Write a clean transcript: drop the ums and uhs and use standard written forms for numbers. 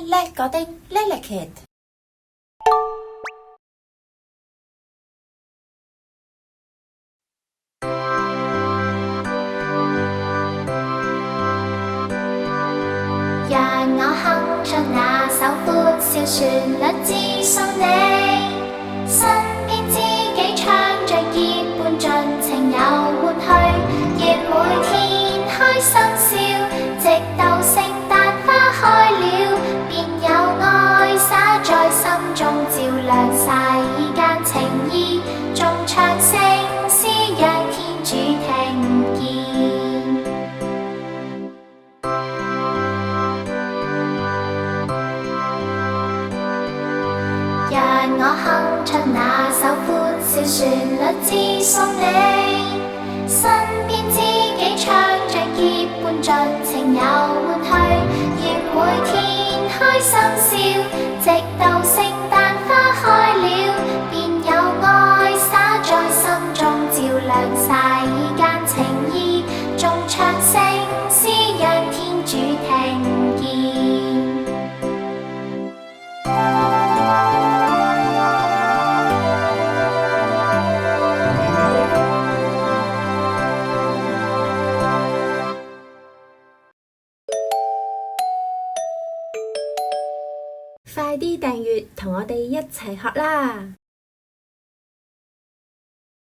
叻個丁，叻叻 kid。讓我哼出那首歡笑旋律致送你，身邊知己唱着結伴盡情遊玩去，願每天開心笑，直到聖誕花開了，便有愛灑在心中，照亮世間情意，眾唱聖詩讓天主聽見。讓我哼出那首歡笑旋律致送你，身邊知己唱着結伴盡情遊玩去，願每天開心笑，直到聖誕花開了，便有愛灑在心中，照亮世間情意，眾唱聖詩讓天主聽見。快啲訂閱，同我哋一齊學啦！